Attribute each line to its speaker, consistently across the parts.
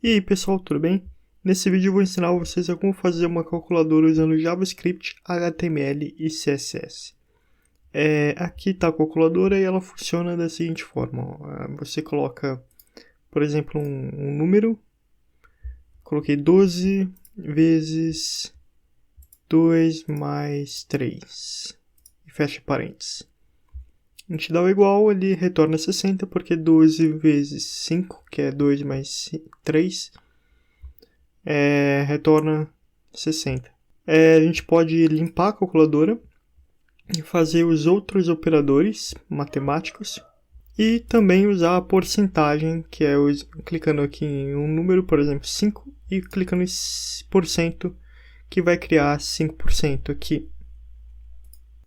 Speaker 1: E aí pessoal, tudo bem? Nesse vídeo eu vou ensinar vocês a como fazer uma calculadora usando JavaScript, HTML e CSS. Aqui está a calculadora e ela funciona da seguinte forma. Você coloca, por exemplo, um número. Coloquei 12 vezes 2 mais 3. E fecha parênteses. A gente dá o igual, ele retorna 60, porque 12 vezes 5, que é 2 mais 3, retorna 60. A gente pode limpar a calculadora e fazer os outros operadores matemáticos e também usar a porcentagem, que é clicando aqui em um número, por exemplo, 5, e clicando em %, que vai criar 5% aqui.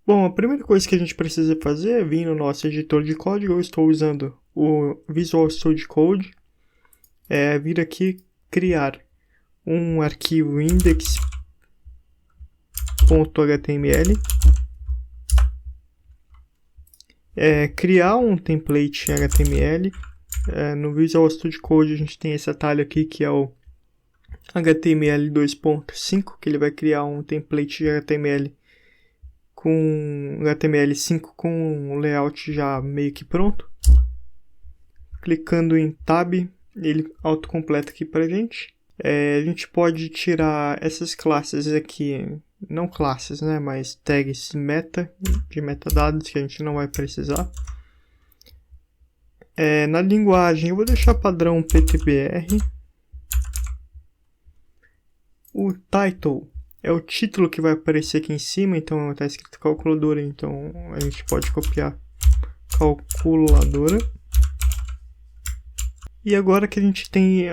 Speaker 1: Bom, a primeira coisa que a gente precisa fazer é vir no nosso editor de código. Eu estou usando o Visual Studio Code. Vir aqui, criar um arquivo index.html. Criar um template HTML. No Visual Studio Code a gente tem esse atalho aqui que é o HTML 2.5, que ele vai criar um template de HTML com HTML5 com o layout já meio que pronto. Clicando em Tab, ele autocompleta aqui pra gente. A gente pode tirar essas classes aqui, não classes, né, mas tags meta, de metadados que a gente não vai precisar. Na linguagem eu vou deixar padrão PTBR. O title é o título que vai aparecer aqui em cima, então está escrito calculadora, então a gente pode copiar calculadora. E agora que a gente tem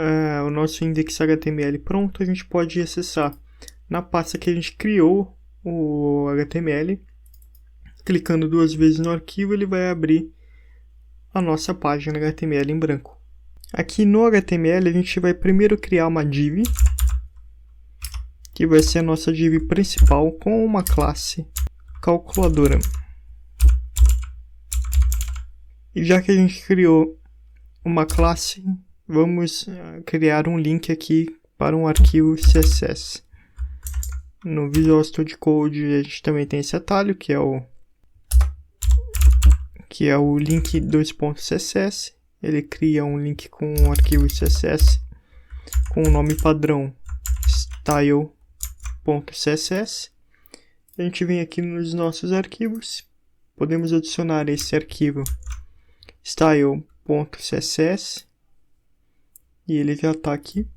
Speaker 1: o nosso index.html pronto, a gente pode acessar na pasta que a gente criou o HTML. Clicando 2 vezes no arquivo, ele vai abrir a nossa página HTML em branco. Aqui no HTML a gente vai primeiro criar uma div, que vai ser a nossa div principal com uma classe calculadora. E já que a gente criou uma classe, vamos criar um link aqui para um arquivo CSS. No Visual Studio Code a gente também tem esse atalho que é o link 2.css. Ele cria um link com um arquivo CSS com o nome padrão style.css. A gente vem aqui nos nossos arquivos, podemos adicionar esse arquivo style.css e ele já está aqui.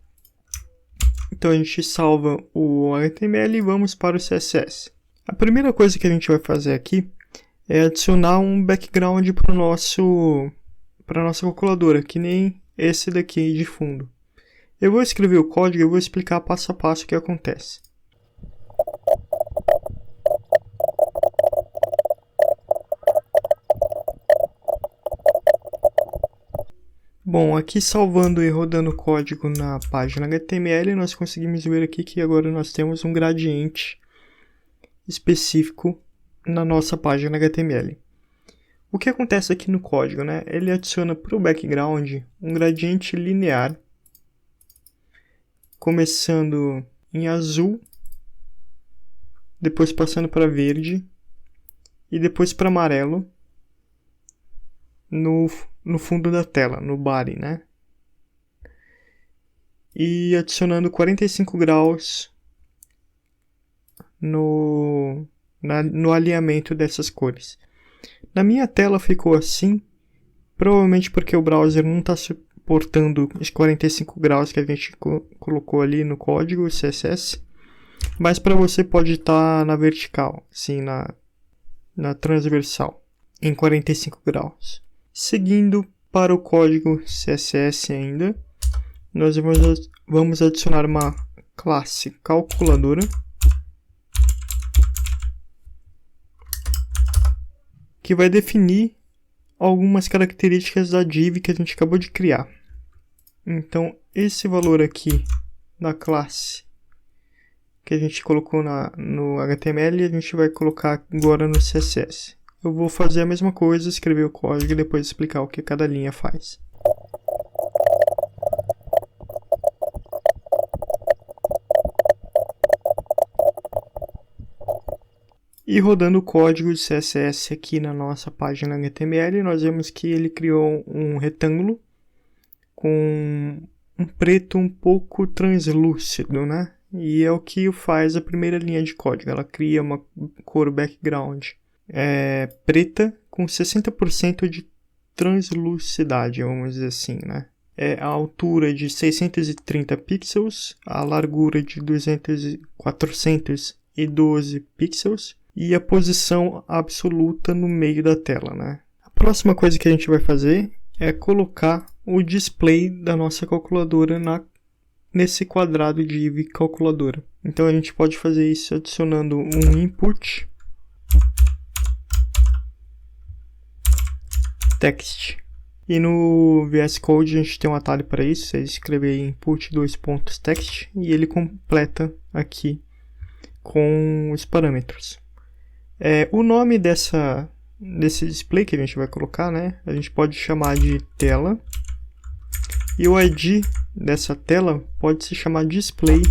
Speaker 1: Então a gente salva o HTML e vamos para o CSS. A primeira coisa que a gente vai fazer aqui é adicionar um background para nossa calculadora, que nem esse daqui de fundo. Eu vou escrever o código e vou explicar passo a passo o que acontece. Bom, aqui salvando e rodando o código na página HTML, nós conseguimos ver aqui que agora nós temos um gradiente específico na nossa página HTML. O que acontece aqui no código, né? Ele adiciona para o background um gradiente linear, começando em azul, depois passando para verde e depois para amarelo no fundo da tela, no body, né? E adicionando 45 graus no alinhamento dessas cores. Na minha tela ficou assim, provavelmente porque o browser não está suportando os 45 graus que a gente colocou ali no código CSS, mas para você pode estar na vertical, assim, na transversal, em 45 graus. Seguindo para o código CSS ainda, nós vamos adicionar uma classe calculadora, que vai definir algumas características da div que a gente acabou de criar. Então, esse valor aqui da classe que a gente colocou no HTML, a gente vai colocar agora no CSS. Eu vou fazer a mesma coisa, escrever o código e depois explicar o que cada linha faz. E rodando o código de CSS aqui na nossa página HTML, nós vemos que ele criou um retângulo com um preto um pouco translúcido, né? E é o que faz a primeira linha de código. Ela cria uma cor background preta com 60% de translucidade, vamos dizer assim, né? A altura de 630 pixels, a largura de 412 pixels e a posição absoluta no meio da tela, né? A próxima coisa que a gente vai fazer é colocar o display da nossa calculadora nesse quadrado div calculadora. Então a gente pode fazer isso adicionando um input text. E no VS Code a gente tem um atalho para isso, você escrever input text e ele completa aqui com os parâmetros. O nome desse display que a gente vai colocar, né? A gente pode chamar de tela. E o ID dessa tela pode se chamar display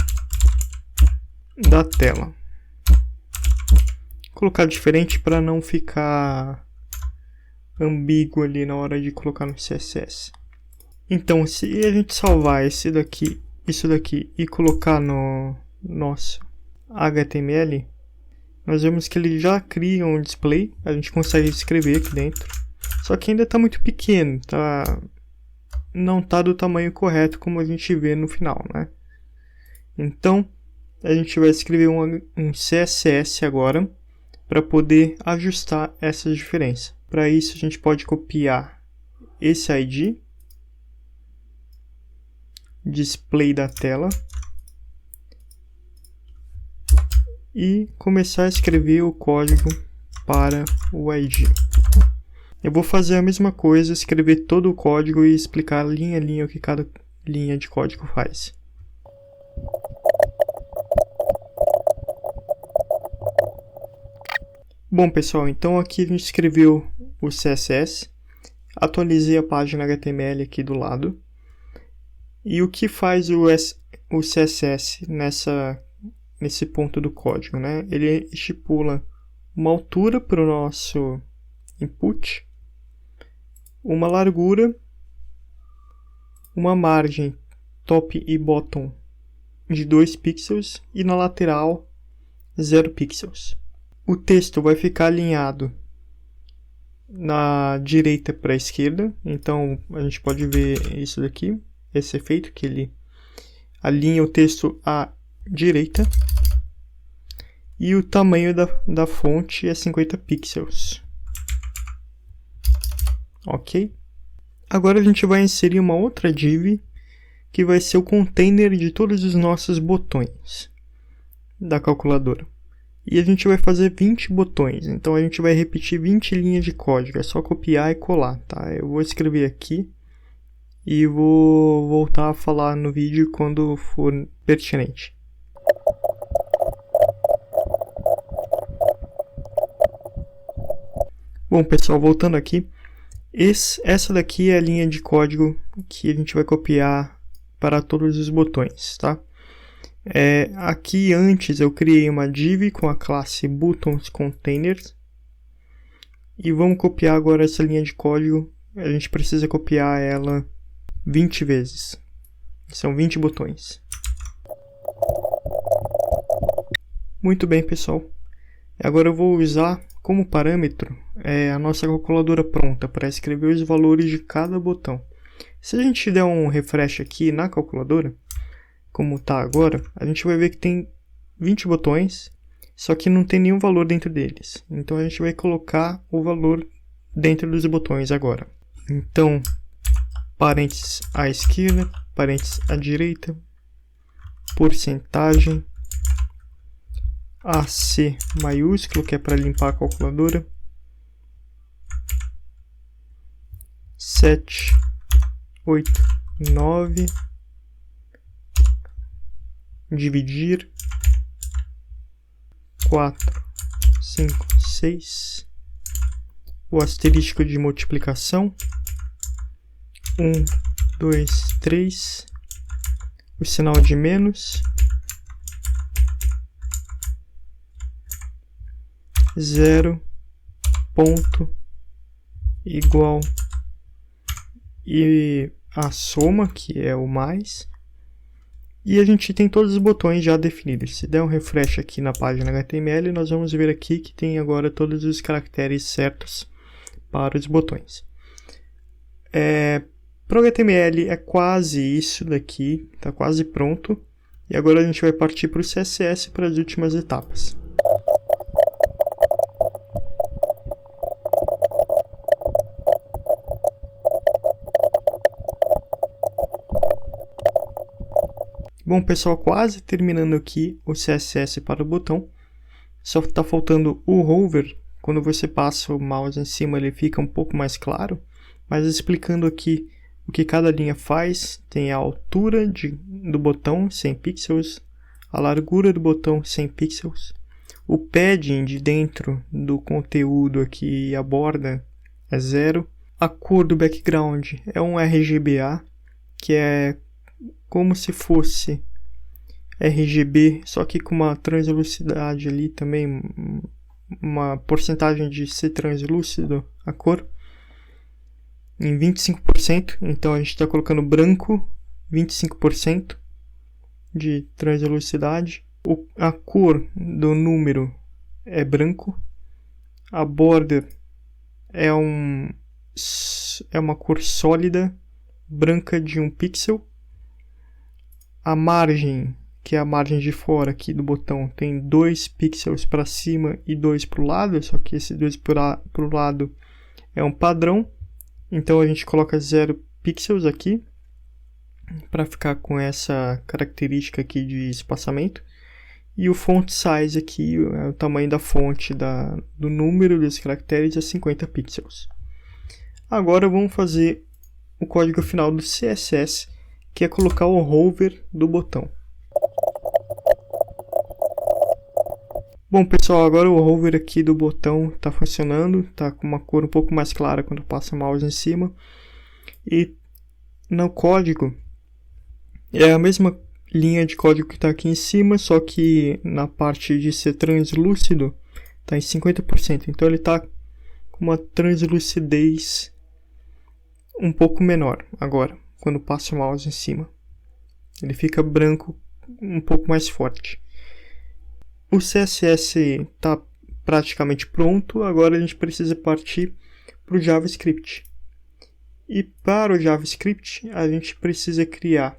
Speaker 1: da tela. Vou colocar diferente para não ficar ambíguo ali na hora de colocar no CSS. Então, se a gente salvar isso daqui e colocar no nosso HTML, nós vemos que ele já cria um display. A gente consegue escrever aqui dentro, só que ainda está muito pequeno, não está do tamanho correto como a gente vê no final, né? Então a gente vai escrever um CSS agora para poder ajustar essas diferenças. Para isso a gente pode copiar esse ID, display da tela, e começar a escrever o código para o ID. Eu vou fazer a mesma coisa, escrever todo o código e explicar linha a linha o que cada linha de código faz. Bom pessoal, então aqui a gente escreveu o CSS, atualizei a página HTML aqui do lado. E o que faz o CSS nesse ponto do código, né? Ele estipula uma altura para o nosso input, uma largura, uma margem top e bottom de 2 pixels e na lateral 0 pixels. O texto vai ficar alinhado na direita para a esquerda, então a gente pode ver isso daqui, esse efeito que ele alinha o texto à direita. E o tamanho da fonte é 50 pixels. Ok? Agora a gente vai inserir uma outra div que vai ser o container de todos os nossos botões da calculadora. E a gente vai fazer 20 botões, então a gente vai repetir 20 linhas de código, é só copiar e colar, tá? Eu vou escrever aqui e vou voltar a falar no vídeo quando for pertinente. Bom pessoal, voltando aqui, essa daqui é a linha de código que a gente vai copiar para todos os botões, tá? Aqui antes eu criei uma div com a classe buttonsContainers e vamos copiar agora essa linha de código. A gente precisa copiar ela 20 vezes, são 20 botões. Muito bem pessoal, agora eu vou usar como parâmetro a nossa calculadora pronta para escrever os valores de cada botão. Se a gente der um refresh aqui na calculadora, como está agora, a gente vai ver que tem 20 botões, só que não tem nenhum valor dentro deles. Então a gente vai colocar o valor dentro dos botões agora. Então, parênteses à esquerda, parênteses à direita, porcentagem, AC maiúsculo, que é para limpar a calculadora, 7, 8, 9, dividir, 4, 5, 6, o asterístico de multiplicação, 1, 2, 3, o sinal de menos, 0 ponto igual e a soma, que é o mais, e a gente tem todos os botões já definidos. Se der um refresh aqui na página HTML, nós vamos ver aqui que tem agora todos os caracteres certos para os botões. Para o HTML é quase isso daqui, está quase pronto. E agora a gente vai partir para o CSS para as últimas etapas. Bom, pessoal, quase terminando aqui o CSS para o botão. Só está faltando o hover. Quando você passa o mouse em cima, ele fica um pouco mais claro. Mas explicando aqui o que cada linha faz, tem a altura do botão, 100 pixels, a largura do botão, 100 pixels, o padding de dentro do conteúdo aqui, a borda, é 0, a cor do background é um RGBA, que é como se fosse RGB, só que com uma translucidade ali também, uma porcentagem de ser translúcido a cor, em 25%, então a gente está colocando branco, 25% de translucidade. A cor do número é branco, a borda é uma cor sólida, branca de 1 pixel. A margem, que é a margem de fora aqui do botão, tem 2 pixels para cima e 2 para o lado, só que esse 2 para o lado é um padrão. Então a gente coloca 0 pixels aqui, para ficar com essa característica aqui de espaçamento. E o font size aqui, o tamanho da fonte do número dos caracteres é 50 pixels. Agora vamos fazer o código final do CSS, que é colocar o hover do botão. Bom, pessoal, agora o hover aqui do botão está funcionando, está com uma cor um pouco mais clara quando passa o mouse em cima. E no código é a mesma linha de código que está aqui em cima, só que na parte de ser translúcido está em 50%. Então ele está com uma translucidez um pouco menor agora, quando passa o mouse em cima. Ele fica branco um pouco mais forte. O CSS está praticamente pronto, agora a gente precisa partir para o JavaScript. E para o JavaScript a gente precisa criar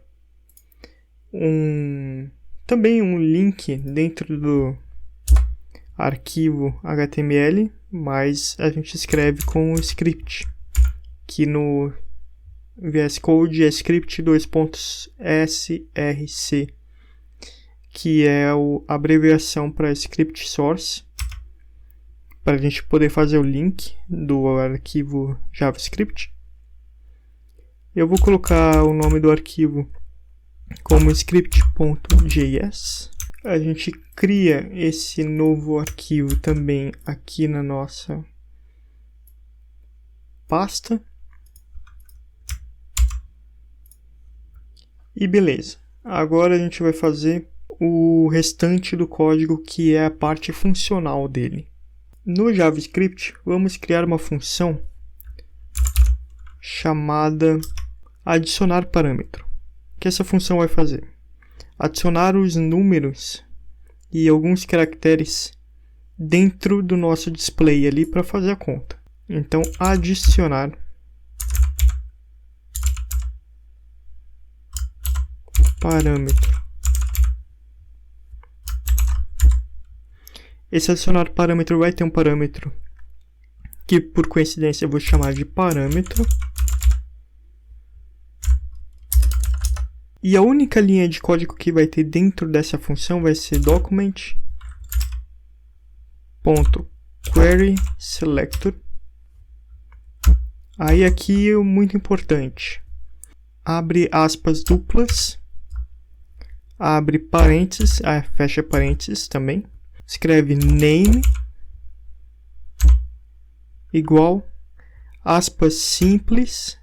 Speaker 1: também um link dentro do arquivo HTML, mas a gente escreve com o script, que no VS Code é script :src, que é a abreviação para script source, para a gente poder fazer o link do arquivo JavaScript. Eu vou colocar o nome do arquivo como script.js. A gente cria esse novo arquivo também aqui na nossa pasta. E beleza. Agora a gente vai fazer o restante do código, que é a parte funcional dele. No JavaScript, vamos criar uma função chamada adicionar parâmetro. O que essa função vai fazer? Adicionar os números e alguns caracteres dentro do nosso display ali para fazer a conta. Então, adicionar parâmetro. Esse adicionar parâmetro vai ter um parâmetro que, por coincidência, eu vou chamar de parâmetro. E a única linha de código que vai ter dentro dessa função vai ser document.querySelector. Aí aqui é muito importante. Abre aspas duplas, abre parênteses, fecha parênteses também. Escreve name igual aspas simples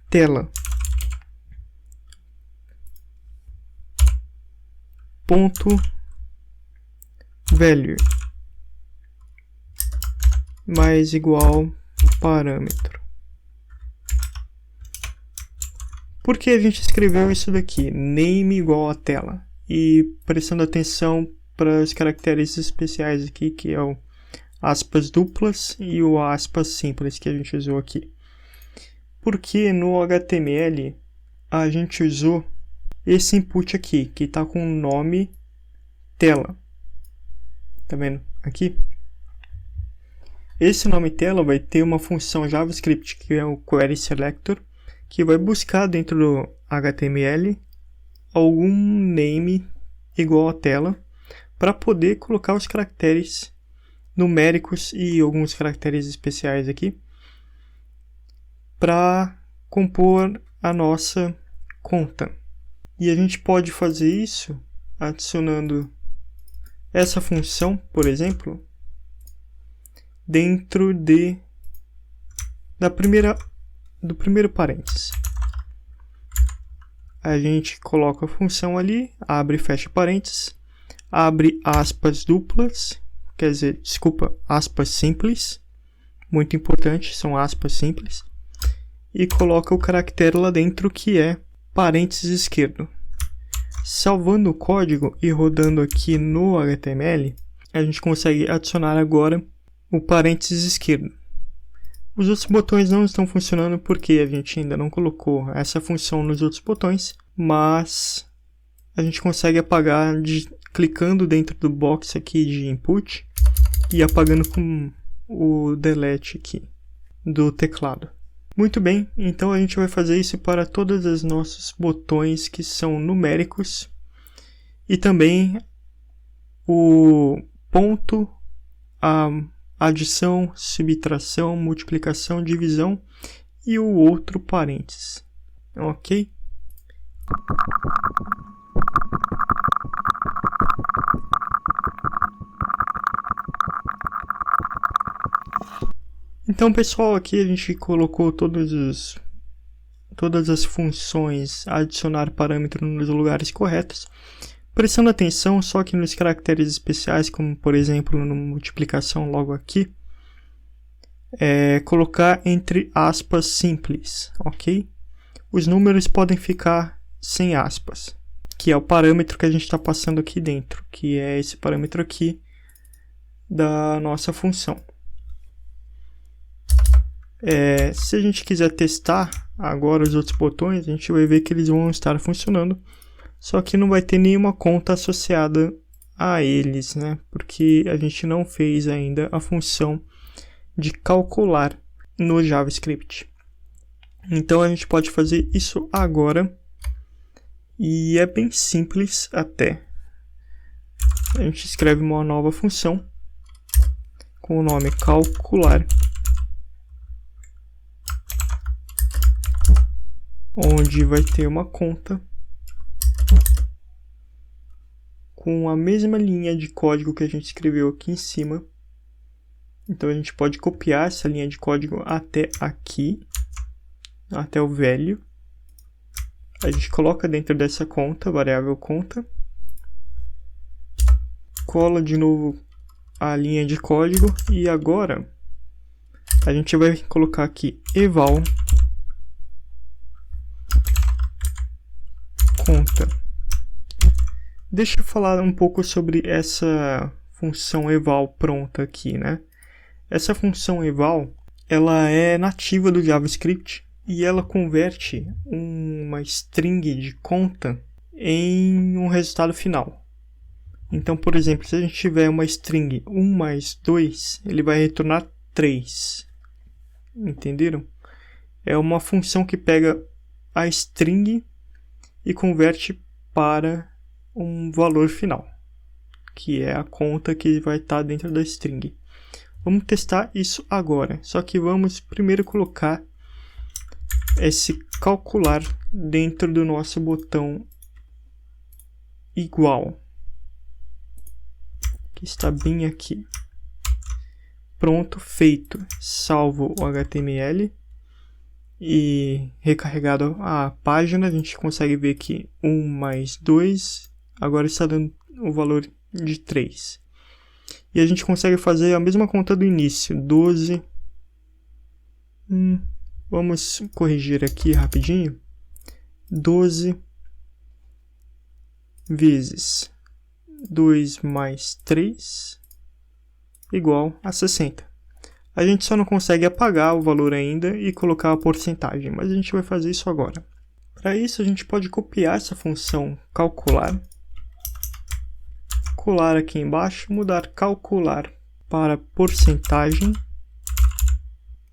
Speaker 1: tela ponto value mais igual parâmetro. Por que a gente escreveu isso daqui? Name igual a tela. E prestando atenção para os caracteres especiais aqui, que é o aspas duplas e o aspas simples que a gente usou aqui. Porque no HTML a gente usou esse input aqui, que está com o nome tela. Tá vendo aqui? Esse nome tela vai ter uma função JavaScript, que é o query selector, que vai buscar dentro do HTML algum name igual a tela para poder colocar os caracteres numéricos e alguns caracteres especiais aqui para compor a nossa conta. E a gente pode fazer isso adicionando essa função, por exemplo, dentro do primeiro parênteses. A gente coloca a função ali, abre e fecha parênteses, abre aspas duplas, quer dizer, desculpa, aspas simples, muito importante, são aspas simples, e coloca o caractere lá dentro que é parênteses esquerdo. Salvando o código e rodando aqui no HTML, a gente consegue adicionar agora o parênteses esquerdo. Os outros botões não estão funcionando porque a gente ainda não colocou essa função nos outros botões, mas a gente consegue apagar clicando dentro do box aqui de input e apagando com o delete aqui do teclado. Muito bem, então a gente vai fazer isso para todos os nossos botões que são numéricos e também o ponto, a adição, subtração, multiplicação, divisão e o outro parênteses. Ok? Então, pessoal, aqui a gente colocou todas as funções adicionar parâmetro nos lugares corretos, prestando atenção só que nos caracteres especiais, como por exemplo no multiplicação logo aqui, colocar entre aspas simples, ok? Os números podem ficar sem aspas, que é o parâmetro que a gente está passando aqui dentro, que é esse parâmetro aqui da nossa função. Se a gente quiser testar agora os outros botões, a gente vai ver que eles vão estar funcionando, só que não vai ter nenhuma conta associada a eles, né? Porque a gente não fez ainda a função de calcular no JavaScript. Então a gente pode fazer isso agora e é bem simples até. A gente escreve uma nova função com o nome calcular, onde vai ter uma conta com a mesma linha de código que a gente escreveu aqui em cima. Então a gente pode copiar essa linha de código até aqui, até o velho. A gente coloca dentro dessa conta, variável conta, cola de novo a linha de código e agora a gente vai colocar aqui eval conta. Deixa eu falar um pouco sobre essa função eval pronta aqui, né? Essa função eval, ela é nativa do JavaScript e ela converte uma string de conta em um resultado final. Então, por exemplo, se a gente tiver uma string 1 mais 2, ele vai retornar 3. Entenderam? É uma função que pega a string e converte para um valor final, que é a conta que vai estar dentro da string. Vamos testar isso agora, só que vamos primeiro colocar esse calcular dentro do nosso botão igual, que está bem aqui. Pronto, feito. Salvo o HTML e recarregado a página, a gente consegue ver que 1 mais 2 agora está dando o valor de 3. E a gente consegue fazer a mesma conta do início, 12. Vamos corrigir aqui rapidinho. 12 vezes 2 mais 3 igual a 60. A gente só não consegue apagar o valor ainda e colocar a porcentagem, mas a gente vai fazer isso agora. Para isso, a gente pode copiar essa função calcular, colar aqui embaixo, mudar calcular para porcentagem.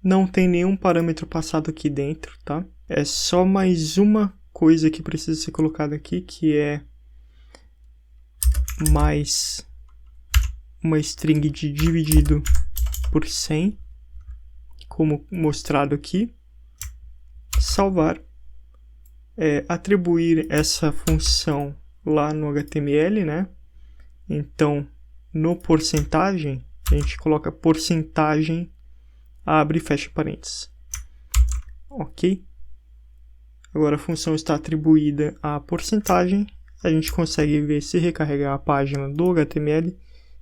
Speaker 1: Não tem nenhum parâmetro passado aqui dentro, tá? É só mais uma coisa que precisa ser colocada aqui, que é mais uma string de dividido por 100, como mostrado aqui. Salvar. Atribuir essa função lá no HTML, né? Então, no porcentagem, a gente coloca porcentagem, abre e fecha parênteses. Ok? Agora a função está atribuída à porcentagem. A gente consegue ver, se recarregar a página do HTML,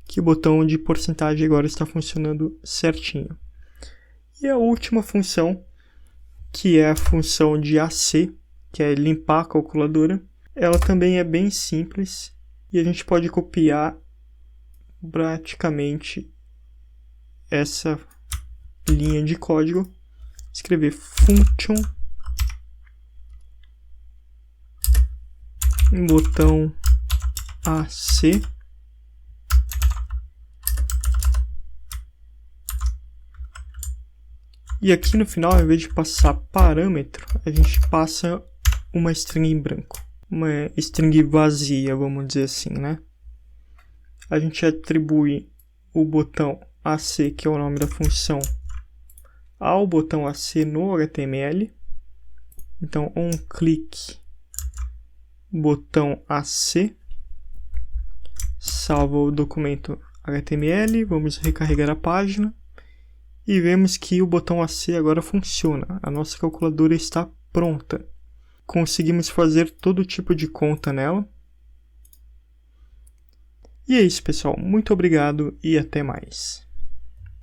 Speaker 1: que o botão de porcentagem agora está funcionando certinho. E a última função, que é a função de AC, que é limpar a calculadora, ela também é bem simples e a gente pode copiar praticamente essa linha de código, escrever function, botão AC, e aqui no final, ao invés de passar parâmetro, a gente passa uma string em branco, uma string vazia, vamos dizer assim, né? A gente atribui o botão AC, que é o nome da função, ao botão AC no HTML. Então, onClick, botão AC, salva o documento HTML, vamos recarregar a página e vemos que o botão AC agora funciona. A nossa calculadora está pronta. Conseguimos fazer todo tipo de conta nela. E é isso, pessoal. Muito obrigado e até mais.